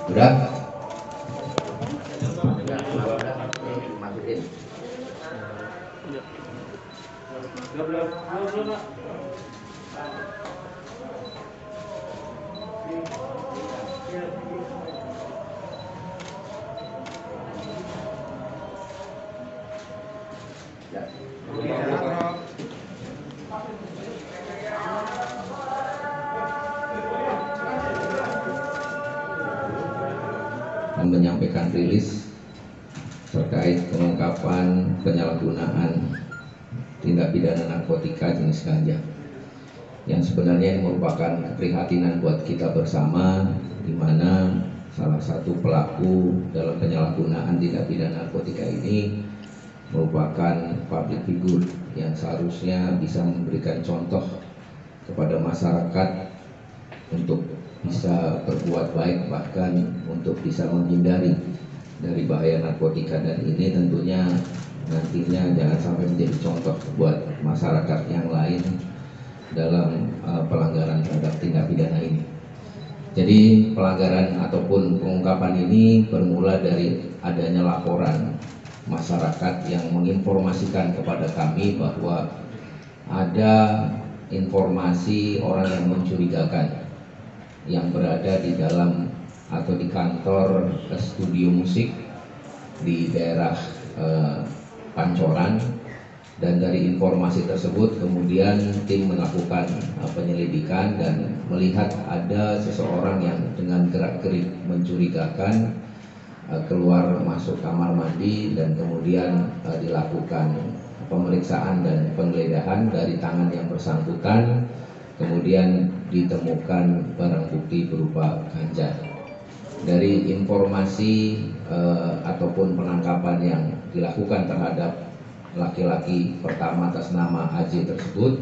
Udah? Masukin. Menyampaikan rilis terkait pengungkapan penyalahgunaan tindak pidana narkotika jenis ganja, yang sebenarnya ini merupakan keprihatinan buat kita bersama, di mana salah satu pelaku dalam penyalahgunaan tindak pidana narkotika ini merupakan public figure yang seharusnya bisa memberikan contoh kepada masyarakat untuk bisa berbuat baik, bahkan untuk bisa menghindari dari bahaya narkotika. Dan ini tentunya nantinya jangan sampai menjadi contoh buat masyarakat yang lain dalam pelanggaran terhadap tindak pidana ini. Jadi pelanggaran ataupun pengungkapan ini bermula dari adanya laporan masyarakat yang menginformasikan kepada kami bahwa ada informasi orang yang mencurigakan yang berada di dalam atau di kantor studio musik di daerah Pancoran, dan dari informasi tersebut kemudian tim melakukan penyelidikan dan melihat ada seseorang yang dengan gerak-gerik mencurigakan keluar masuk kamar mandi, dan kemudian dilakukan pemeriksaan dan penggeledahan dari tangan yang bersangkutan. Kemudian ditemukan barang bukti berupa ganja. Dari informasi ataupun penangkapan yang dilakukan terhadap laki-laki pertama atas nama AJ tersebut,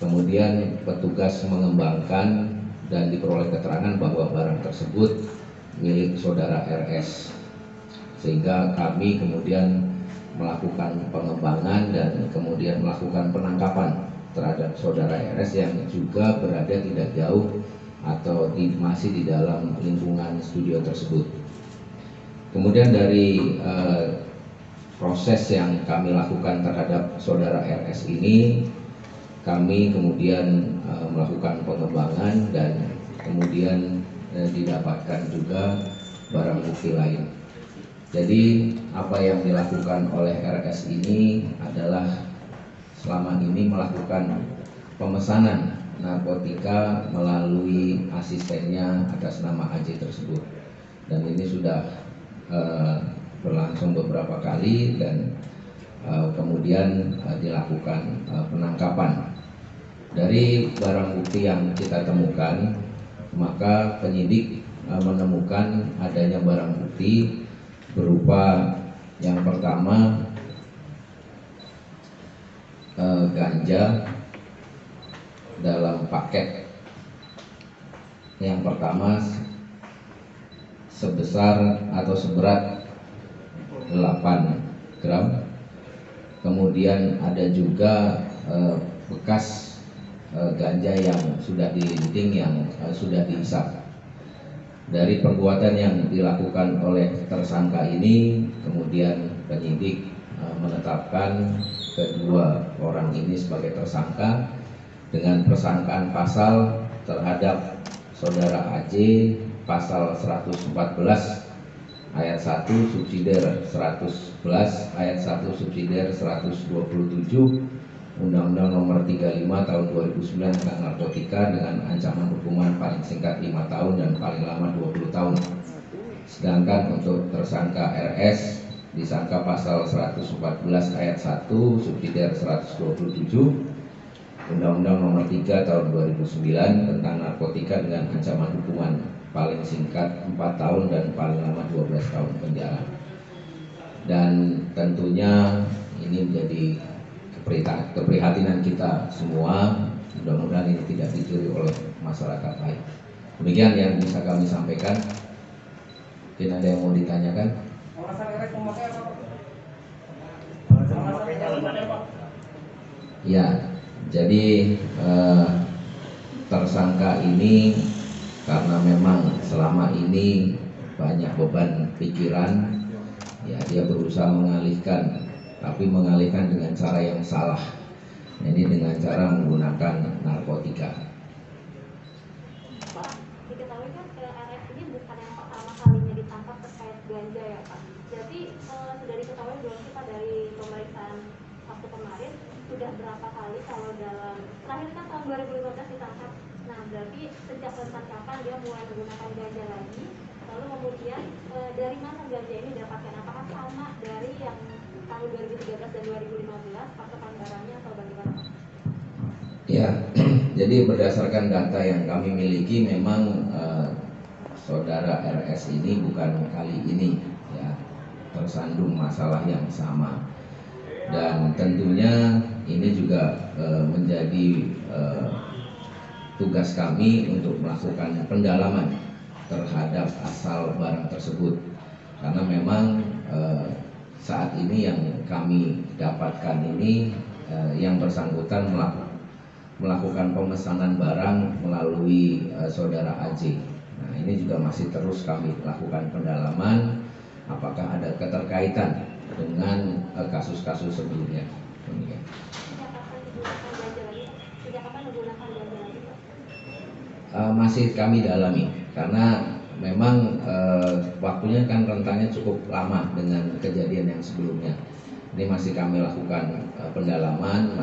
kemudian petugas mengembangkan dan diperoleh keterangan bahwa barang tersebut milik saudara RS, sehingga kami kemudian melakukan pengembangan dan kemudian melakukan penangkapan terhadap saudara RS yang juga berada tidak jauh atau masih di dalam lingkungan studio tersebut. Kemudian dari proses yang kami lakukan terhadap saudara RS ini, kami kemudian melakukan pengembangan dan kemudian didapatkan juga barang bukti lain. Jadi apa yang dilakukan oleh RS ini adalah selama ini melakukan pemesanan narkotika melalui asistennya atas nama AJ tersebut, dan ini sudah berlangsung beberapa kali dan kemudian dilakukan penangkapan. Dari barang bukti yang kita temukan, maka penyidik menemukan adanya barang bukti berupa yang pertama ganja dalam paket yang pertama sebesar atau seberat 8 gram. Kemudian ada juga bekas ganja yang sudah dilinting, yang sudah dihisap. Dari perbuatan yang dilakukan oleh tersangka ini, kemudian penyidik menetapkan kedua orang ini sebagai tersangka dengan persangkaan pasal terhadap saudara AJ pasal 114 ayat 1 subsidiar 111 ayat 1 subsidiar 127 Undang-Undang Nomor 35 Tahun 2009 tentang narkotika dengan ancaman hukuman paling singkat 5 tahun dan paling lama 20 tahun. Sedangkan untuk tersangka RS disangka pasal 114 ayat 1 subsidiar 127 Undang-Undang Nomor 3 Tahun 2009 tentang narkotika dengan ancaman hukuman paling singkat 4 tahun dan paling lama 12 tahun penjara. Dan tentunya ini menjadi keprihatinan kita semua. Mudah-mudahan ini tidak dicuri oleh masyarakat lain. Demikian yang bisa kami sampaikan. Mungkin ada yang mau ditanyakan? Ya, jadi tersangka ini karena memang selama ini banyak beban pikiran, ya dia berusaha mengalihkan, tapi mengalihkan dengan cara yang salah. Ini dengan cara menggunakan narkotika. Pak, diketahui kan RS ini bukan yang pertama kalinya ditangkap terkait ganja ya Pak. Jadi sudah diketahui belum sih Pak dari pemeriksaan waktu kemarin sudah berapa kali kalau dalam terakhir kan tahun 2015 ditangkap. Nah berarti sejak rentang kapan dia mulai menggunakan ganja lagi? Lalu kemudian dari mana ganja ini dapatkan? Apakah sama dari yang tahun 2013 dan 2015 pasokan barangnya atau bagaimana? Ya, jadi berdasarkan data yang kami miliki memang saudara RS ini bukan kali ini ya tersandung masalah yang sama, dan tentunya ini juga menjadi tugas kami untuk melakukan pendalaman terhadap asal barang tersebut, karena memang saat ini yang kami dapatkan ini yang bersangkutan melakukan pemesanan barang melalui saudara AJ. Nah ini juga masih terus kami lakukan pendalaman apakah ada keterkaitan dengan kasus-kasus sebelumnya. Demikian. Sejak kapan menggunakan ganja lagi Pak? Masih kami dalami karena memang waktunya kan rentangnya cukup lama dengan kejadian yang sebelumnya. Ini masih kami lakukan pendalaman,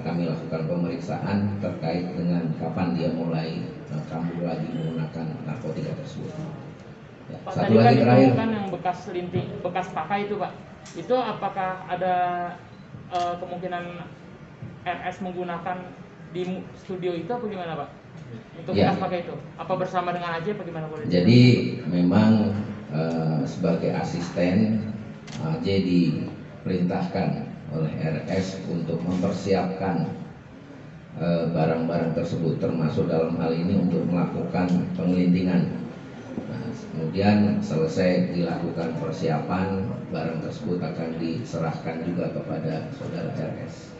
kami lakukan pemeriksaan terkait dengan kapan dia mulai kambuh lagi menggunakan narkotika tersebut. Ya, Pak, satu tadi lagi kan terakhir. kan yang bekas linting, bekas pakai itu Pak, itu apakah ada kemungkinan RS menggunakan di studio itu apa gimana Pak? Untuk Ya. bekas pakai itu, apa bersama dengan AJ apa gimana boleh? Jadi memang sebagai asisten AJ diperintahkan oleh RS untuk mempersiapkan barang-barang tersebut, termasuk dalam hal ini untuk melakukan pengelintingan. Nah, kemudian selesai dilakukan persiapan, barang tersebut akan diserahkan juga kepada saudara RS.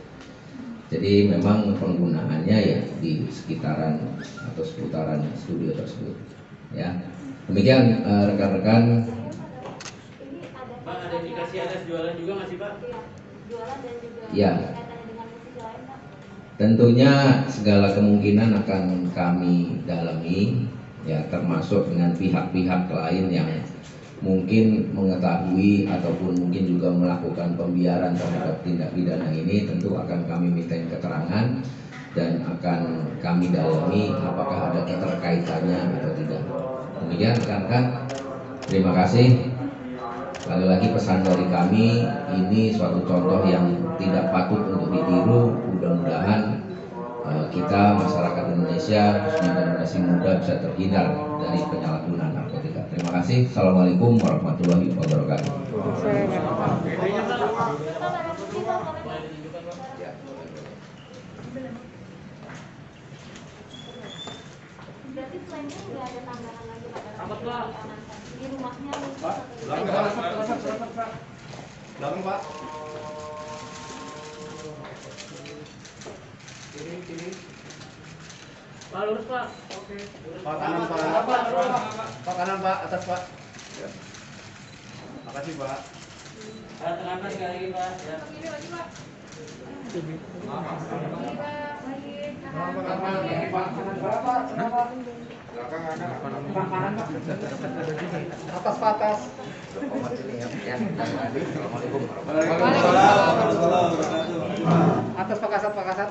Jadi memang penggunaannya ya di sekitaran atau seputaran studio tersebut. Ya, demikian rekan-rekan. Pak, ada indikasi ada jualan juga nggak sih Pak? Iya, jualan dan juga Ya. kaitannya dengan musisi lain Pak. Tentunya segala kemungkinan akan kami dalami, ya termasuk dengan pihak-pihak lain yang mungkin mengetahui ataupun mungkin juga melakukan pembiaran terhadap tindak pidana ini. Tentu akan kami minta keterangan dan akan kami dalami apakah ada keterkaitannya atau tidak. Demikian rekan-rekan, terima kasih. Sekali lagi pesan dari kami, ini suatu contoh yang tidak patut untuk ditiru. Mudah-mudahan kita masyarakat Indonesia, khususnya generasi muda bisa terhindar dari penyalahgunaan narkotika. Terima kasih. Assalamualaikum warahmatullahi wabarakatuh. Berarti selain itu nggak ada tambahan lagi Pak Tambah, Pak. di rumahnya Pak, belakang Pak. Kiri. Pak lurus Pak. Oke. Pak kanan Pak. Pak kanan Pak, atas Pak. Ya. Makasih Pak. Tengah sekali lagi Pak. Ya. Atas Pak, atas. Atas Pak Kasat,